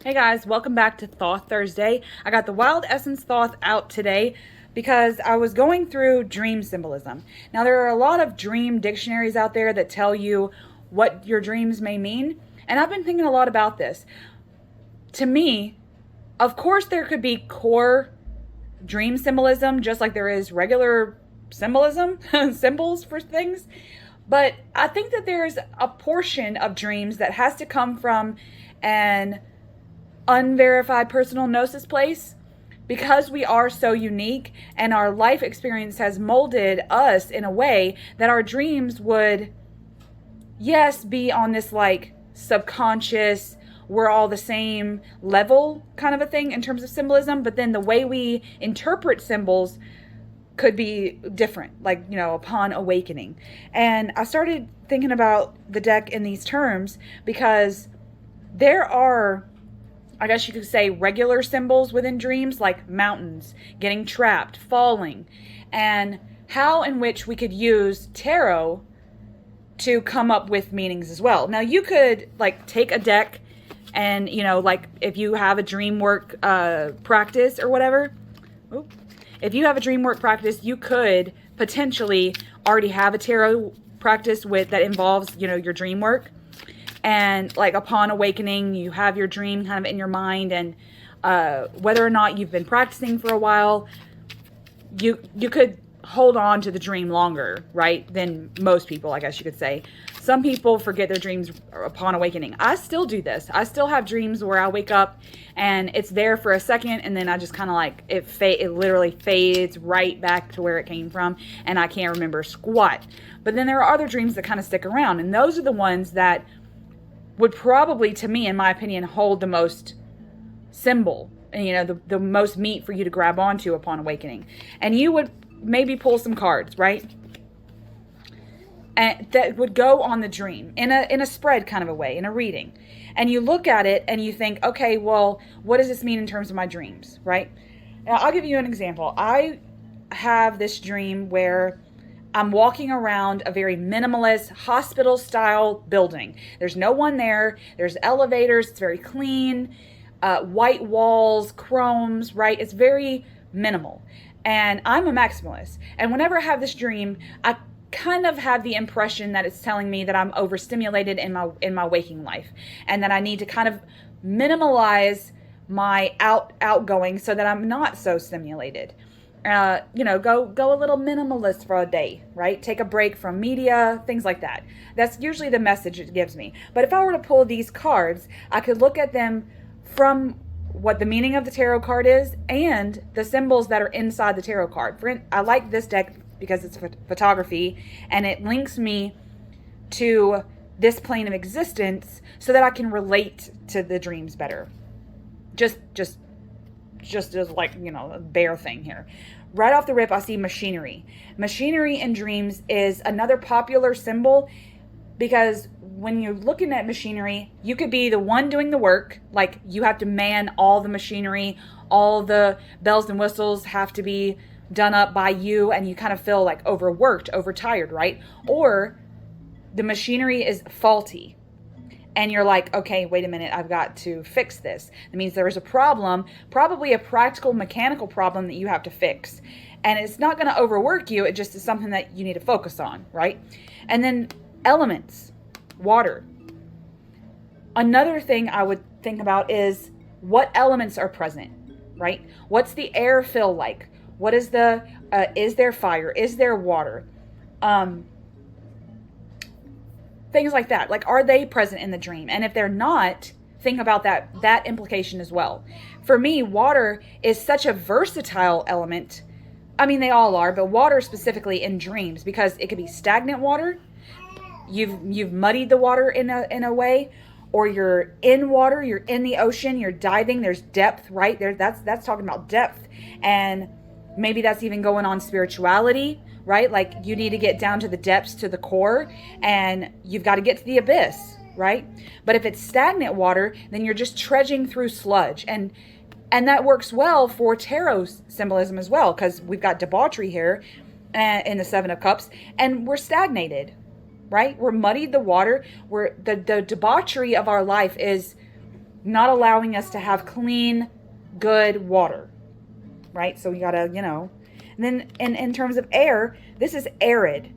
Hey guys, welcome back to Thoth Thursday. I got the Wild Essence Thoth out today because I was going through dream symbolism. Now, there are a lot of dream dictionaries out there that tell you what your dreams may mean, and I've been thinking a lot about this. To me, of course, there could be core dream symbolism, just like there is regular symbolism, symbols for things. But I think that there's a portion of dreams that has to come from an unverified personal gnosis place, because we are so unique and our life experience has molded us in a way that our dreams would, yes, be on this like subconscious, we're all the same level kind of a thing in terms of symbolism, but then the way we interpret symbols could be different, like, upon awakening. And I started thinking about the deck in these terms because there are, I guess you could say, regular symbols within dreams, like mountains, getting trapped, falling, and how in which we could use tarot to come up with meanings as well. Now, you could like take a deck and, like if you have a dream work practice or whatever, if you have a dream work practice, you could potentially already have a tarot practice with that involves, your dream work. And like upon awakening, you have your dream kind of in your mind, and whether or not you've been practicing for a while, you could hold on to the dream longer, right, than most people, I guess you could say. Some people forget their dreams upon awakening. I still do this. I still have dreams where I wake up and it's there for a second, and then I just kind of like it literally fades right back to where it came from, and I can't remember squat. But then there are other dreams that kind of stick around, and those are the ones that would probably, to me, in my opinion, hold the most symbol, and the most meat for you to grab onto upon awakening. And you would maybe pull some cards, right? And that would go on the dream in a spread kind of a way, in a reading. And you look at it and you think, okay, well, what does this mean in terms of my dreams, right? Now, I'll give you an example. I have this dream where I'm walking around a very minimalist hospital style building. There's no one there. There's elevators. It's very clean, white walls, chromes, right? It's very minimal. And I'm a maximalist. And whenever I have this dream, I kind of have the impression that it's telling me that I'm overstimulated in my waking life, and that I need to kind of minimalize my outgoing so that I'm not so stimulated. Go a little minimalist for a day, right? Take a break from media, things like that. That's usually the message it gives me. But if I were to pull these cards, I could look at them from what the meaning of the tarot card is and the symbols that are inside the tarot card. I like this deck because it's photography, and it links me to this plane of existence so that I can relate to the dreams better. Just as like, a bare thing here. Right off the rip, I see machinery. Machinery in dreams is another popular symbol, because when you're looking at machinery, you could be the one doing the work, like you have to man all the machinery, all the bells and whistles have to be done up by you, and you kind of feel like overworked, overtired, right? Or the machinery is faulty, and you're like, okay, wait a minute, I've got to fix this. That means there is a problem, probably a practical mechanical problem that you have to fix. And it's not going to overwork you. It just is something that you need to focus on, right? And then elements, water. Another thing I would think about is what elements are present, right? What's the air feel like? What is is there fire? Is there water? Things like that. Like, are they present in the dream? And if they're not, think about that implication as well. For me, water is such a versatile element. I mean, they all are, but water specifically in dreams, because it could be stagnant water. You've muddied the water in a way, or you're in water, you're in the ocean, you're diving, there's depth, right? That's talking about depth. And maybe that's even going on spirituality, right? Like, you need to get down to the depths, to the core, and you've got to get to the abyss, right? But if it's stagnant water, then you're just trudging through sludge. And that works well for tarot symbolism as well, because we've got debauchery here in the Seven of Cups, and we're stagnated, right? We're muddied the water. The debauchery of our life is not allowing us to have clean, good water, right? So we gotta, and then in terms of air, this is arid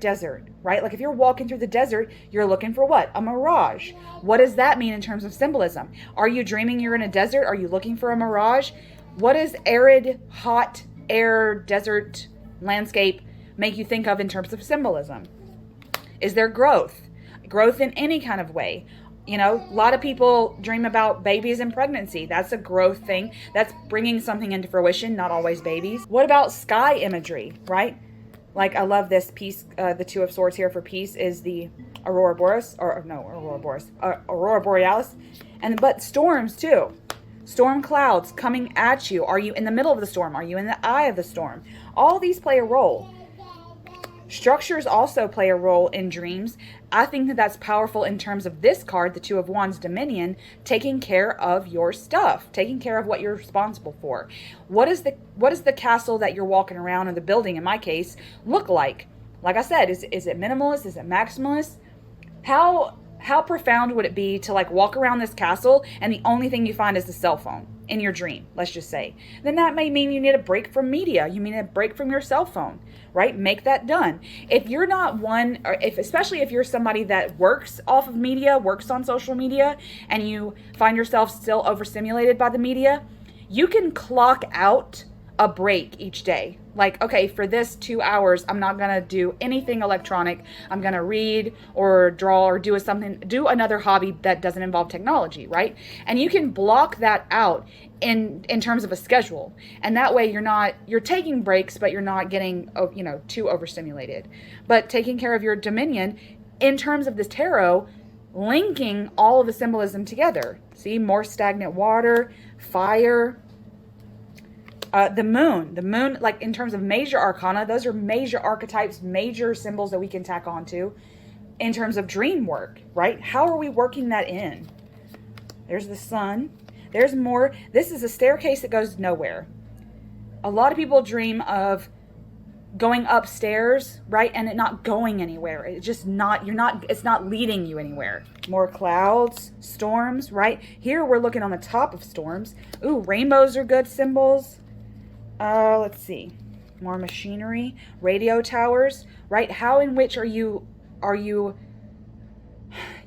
desert, right? Like if you're walking through the desert, you're looking for what? A mirage. What does that mean in terms of symbolism? Are you dreaming you're in a desert? Are you looking for a mirage? What does arid, hot air, desert, landscape make you think of in terms of symbolism? Is there growth? Growth in any kind of way. A lot of people dream about babies and pregnancy. That's a growth thing. That's bringing something into fruition, not always babies. What about sky imagery, right? Like I love this piece, the Two of Swords here for peace is the Aurora Borealis, Aurora Borealis. But storms too. Storm clouds coming at you. Are you in the middle of the storm? Are you in the eye of the storm? All these play a role. Structures also play a role in dreams. I think that that's powerful in terms of this card, the Two of Wands, Dominion, taking care of your stuff, taking care of what you're responsible for. What is the castle that you're walking around, or the building in my case, look like? Like I said, is it minimalist? Is it maximalist? How profound would it be to like walk around this castle and the only thing you find is the cell phone in your dream, let's just say? Then that may mean you need a break from media. You need a break from your cell phone, right? Make that done. If you're not one, or especially if you're somebody that works off of media, works on social media, and you find yourself still overstimulated by the media, you can clock out a break each day. Like, okay, for this 2 hours, I'm not going to do anything electronic. I'm going to read or draw or do another hobby that doesn't involve technology, right? And you can block that out in terms of a schedule. And that way you're taking breaks, but you're not getting, too overstimulated. But taking care of your dominion in terms of this tarot, linking all of the symbolism together. See, more stagnant water, fire, the moon, like in terms of major arcana, those are major archetypes, major symbols that we can tack onto in terms of dream work, right? How are we working that in? There's the sun. There's more. This is a staircase that goes nowhere. A lot of people dream of going upstairs, right? And it not going anywhere. It's not leading you anywhere. More clouds, storms, right? Here we're looking on the top of storms. Ooh, rainbows are good symbols. Let's see. More machinery, radio towers, right? How in which are you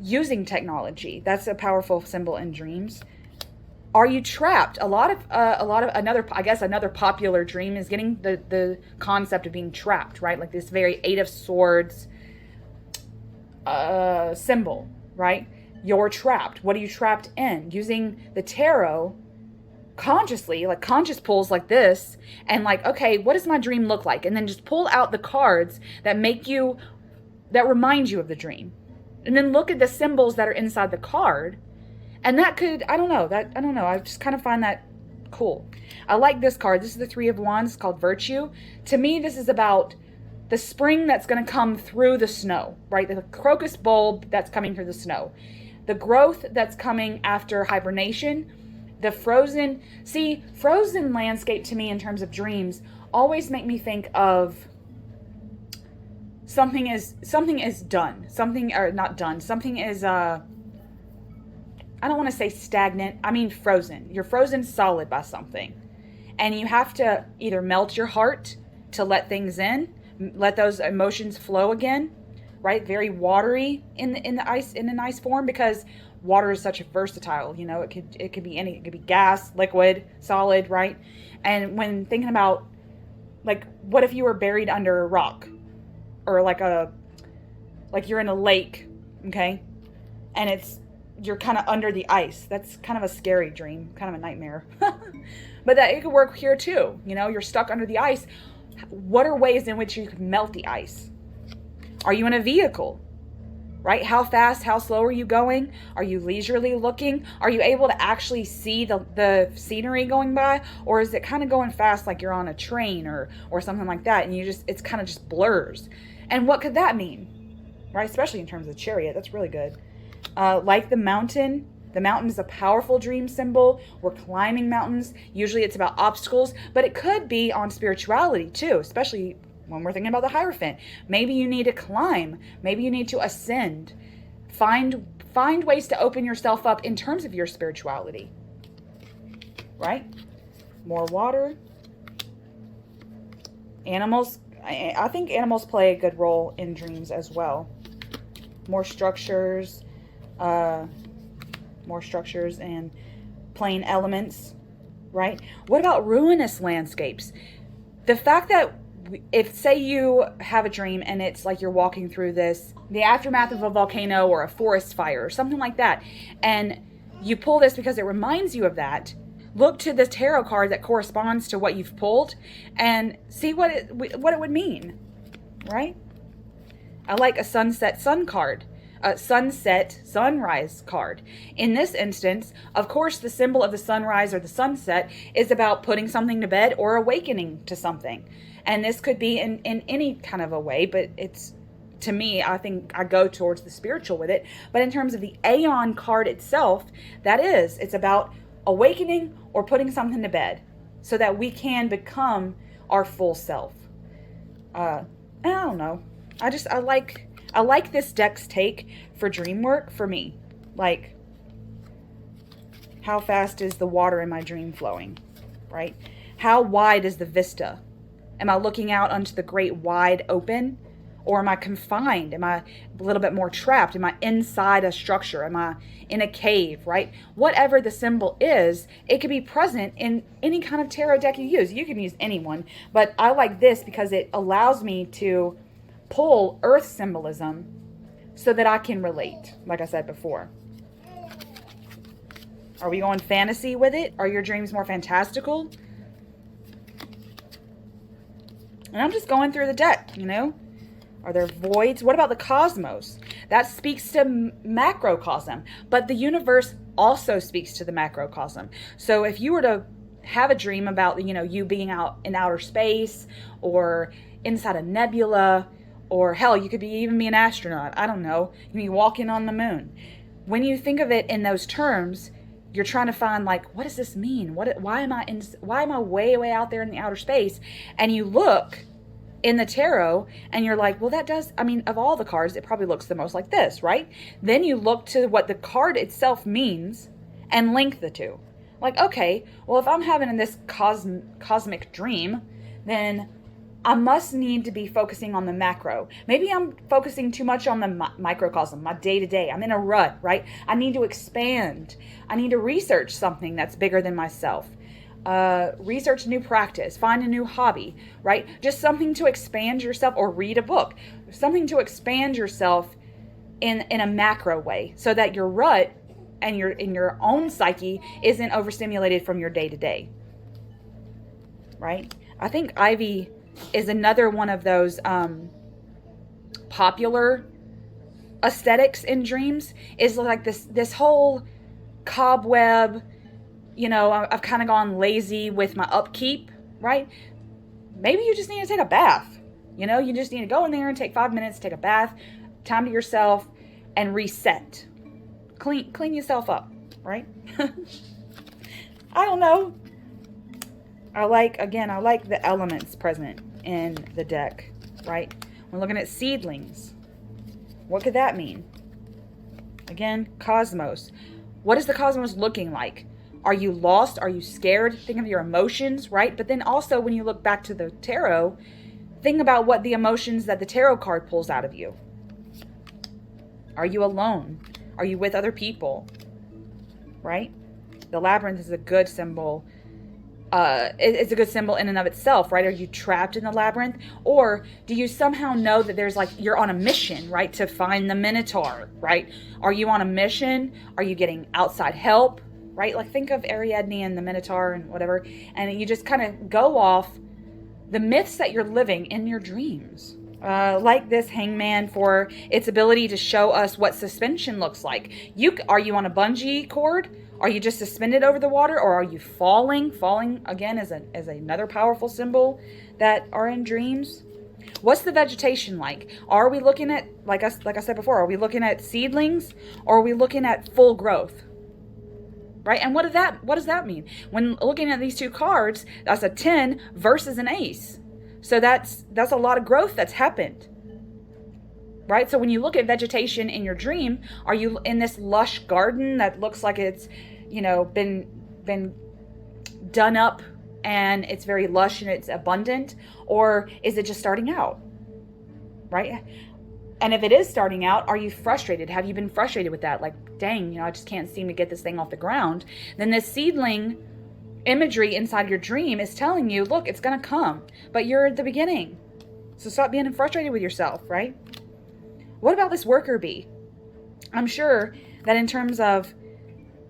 using technology? That's a powerful symbol in dreams. Are you trapped? Another popular dream is getting the concept of being trapped, right? Like this very Eight of Swords symbol, right? You're trapped. What are you trapped in? Using the tarot consciously, like conscious pulls like this, and like, okay, what does my dream look like? And then just pull out the cards that remind you of the dream. And then look at the symbols that are inside the card. And that could, I don't know. I just kind of find that cool. I like this card. This is the Three of Wands. It's called Virtue. To me, this is about the spring that's going to come through the snow, right? The crocus bulb that's coming through the snow. The growth that's coming after hibernation. The frozen landscape to me in terms of dreams always make me think of something is done. Something is I don't want to say stagnant. I mean frozen. You're frozen solid by something. And you have to either melt your heart to let things in, let those emotions flow again, right? Very watery in the ice, in a nice form, because water is such a versatile, it could be it could be gas, liquid, solid, right? And when thinking about, like, what if you were buried under a rock, or like you're in a lake, okay? And you're kind of under the ice. That's kind of a scary dream, kind of a nightmare. But that it could work here too. You're stuck under the ice. What are ways in which you can melt the ice? Are you in a vehicle? Right? How fast, how slow are you going? Are you leisurely looking? Are you able to actually see the scenery going by? Or is it kind of going fast like you're on a train or something like that, and it's kind of just blurs? And what could that mean? Right? Especially in terms of the Chariot. That's really good. Like the mountain. The mountain is a powerful dream symbol. We're climbing mountains. Usually it's about obstacles, but it could be on spirituality too, especially when we're thinking about the Hierophant. Maybe you need to climb. Maybe you need to ascend. Find Find ways to open yourself up in terms of your spirituality, right? More water. Animals, I think animals play a good role in dreams as well. More structures and plain elements, right? What about ruinous landscapes? The fact that if, say, you have a dream and it's like you're walking through the aftermath of a volcano or a forest fire or something like that, and you pull this because it reminds you of that, look to the tarot card that corresponds to what you've pulled and see what it would mean, right? I like a sunset sun card, a sunset sunrise card. In this instance, of course, the symbol of the sunrise or the sunset is about putting something to bed or awakening to something. And this could be in any kind of a way, but it's, to me, I think I go towards the spiritual with it. But in terms of the Aeon card itself, it's about awakening or putting something to bed so that we can become our full self. I don't know. I like this deck's take for dream work for me. Like, how fast is the water in my dream flowing, right? How wide is the vista? Am I looking out onto the great wide open? Or am I confined? Am I a little bit more trapped? Am I inside a structure? Am I in a cave, right? Whatever the symbol is, it could be present in any kind of tarot deck you use. You can use any one, but I like this because it allows me to pull earth symbolism so that I can relate, like I said before. Are we going fantasy with it? Are your dreams more fantastical? And I'm just going through the deck, you know? Are there voids? What about the cosmos? That speaks to macrocosm, but the universe also speaks to the macrocosm. So if you were to have a dream about, you being out in outer space or inside a nebula, or hell, you could even be an astronaut. I don't know. You can be walking on the moon. When you think of it in those terms, you're trying to find, like, what does this mean? Why am I way out there in the outer space? And you look in the tarot and you're like, well, of all the cards, it probably looks the most like this, right? Then you look to what the card itself means and link the two. Like, okay, well, if I'm having this cosmic dream, then I must need to be focusing on the macro. Maybe I'm focusing too much on the microcosm, my day-to-day. I'm in a rut, right? I need to expand. I need to research something that's bigger than myself. Research new practice, find a new hobby, right? Just something to expand yourself, or read a book. Something to expand yourself in a macro way so that your rut and your own psyche isn't overstimulated from your day-to-day, right? I think Ivy is another one of those popular aesthetics in dreams, is like this whole cobweb, I've kind of gone lazy with my upkeep, right? Maybe you just need to take a bath. You just need to go in there and take 5 minutes, take a bath, time to yourself, and reset. Clean yourself up, right? I don't know. I like the elements present in the deck, right? We're looking at seedlings. What could that mean? Again, cosmos. What is the cosmos looking like? Are you lost? Are you scared? Think of your emotions, right? But then also, when you look back to the tarot, think about what the emotions that the tarot card pulls out of you. Are you alone? Are you with other people? Right? The labyrinth is a good symbol. It's a good symbol in and of itself, right? Are you trapped in the labyrinth? Or do you somehow know that there's you're on a mission, right? To find the Minotaur, right? Are you on a mission? Are you getting outside help? Right? Like, think of Ariadne and the Minotaur and whatever, and you just kind of go off the myths that you're living in your dreams. Like this Hangman for its ability to show us what suspension looks like. Are you on a bungee cord? Are you just suspended over the water, or are you falling? Falling, again, is another powerful symbol that are in dreams. What's the vegetation like? Are we looking at, like I said before, are we looking at seedlings, or are we looking at full growth? Right? And what does that mean? When looking at these two cards, that's a 10 versus an ace. So that's a lot of growth that's happened. right? So when you look at vegetation in your dream, are you in this lush garden that looks like it's, been done up and it's very lush and it's abundant? Or is it just starting out, right? And if it is starting out, are you frustrated? Have you been frustrated with that? Like, dang, I just can't seem to get this thing off the ground. Then this seedling imagery inside your dream is telling you, look, it's going to come, but you're at the beginning. So stop being frustrated with yourself, right? What about this worker bee? I'm sure that in terms of,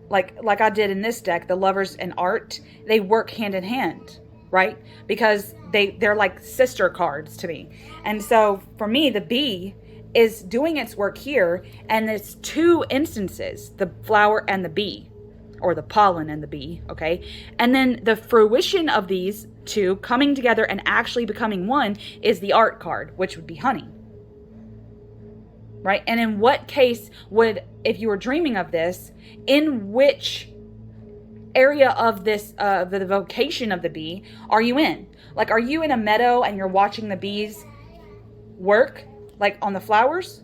like I did in this deck, the lovers and art, they work hand in hand, right? Because they're like sister cards to me. And so for me, the bee is doing its work here, and it's two instances, the flower and the bee, or the pollen and the bee, okay? And then the fruition of these two coming together and actually becoming one is the art card, which would be honey, right? And in what case would, if you were dreaming of this, in which area of this, the vocation of the bee are you in? Like, are you in a meadow and you're watching the bees work, like on the flowers?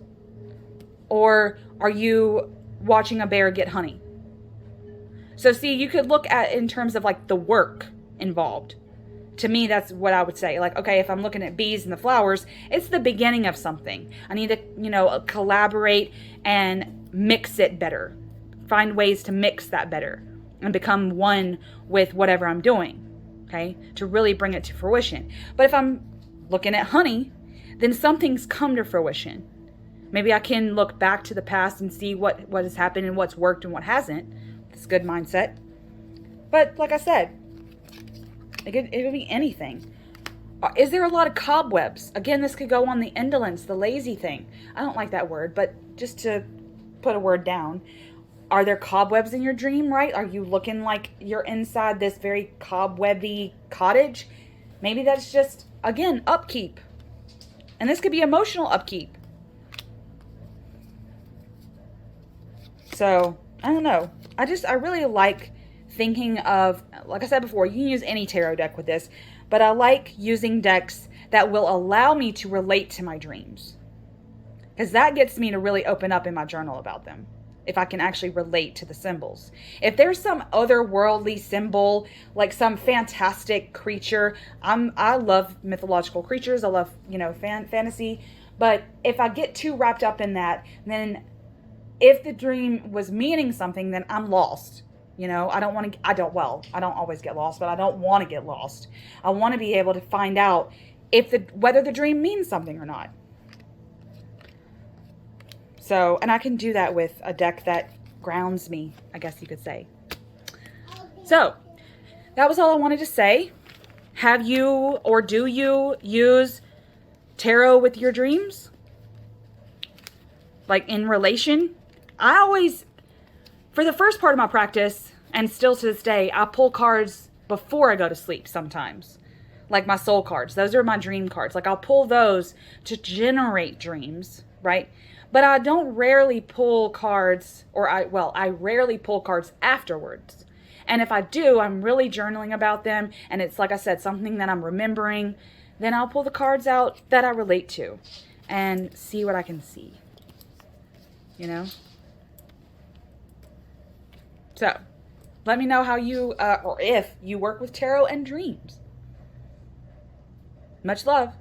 Or are you watching a bear get honey? So see, you could look at in terms of like the work involved. To me, that's what I would say. Like, okay, if I'm looking at bees and the flowers, it's the beginning of something. I need to, collaborate and mix it better. Find ways to mix that better and become one with whatever I'm doing, okay? To really bring it to fruition. But if I'm looking at honey, then something's come to fruition. Maybe I can look back to the past and see what has happened and what's worked and what hasn't. It's a good mindset. But like I said, it could be anything. Is there a lot of cobwebs? Again, this could go on the indolence, the lazy thing. I don't like that word, but just to put a word down. Are there cobwebs in your dream, right? Are you looking like you're inside this very cobwebby cottage? Maybe that's just, again, upkeep. And this could be emotional upkeep. So, I don't know. I really like thinking of, like I said before, you can use any tarot deck with this, but I like using decks that will allow me to relate to my dreams. Because that gets me to really open up in my journal about them. If I can actually relate to the symbols. If there's some otherworldly symbol, like some fantastic creature, I love mythological creatures. I love, fantasy. But if I get too wrapped up in that, then if the dream was meaning something, then I'm lost. I don't always get lost, but I don't want to get lost. I want to be able to find out whether the dream means something or not. So, and I can do that with a deck that grounds me, I guess you could say. So, that was all I wanted to say. Have you or do you use tarot with your dreams? Like in relation? I always, for the first part of my practice, and still to this day, I pull cards before I go to sleep sometimes. Like my soul cards. Those are my dream cards. Like I'll pull those to generate dreams, right? But I don't rarely pull cards, I rarely pull cards afterwards. And if I do, I'm really journaling about them, and it's, like I said, something that I'm remembering, then I'll pull the cards out that I relate to and see what I can see. So, let me know how you, or if you work with tarot and dreams. Much love.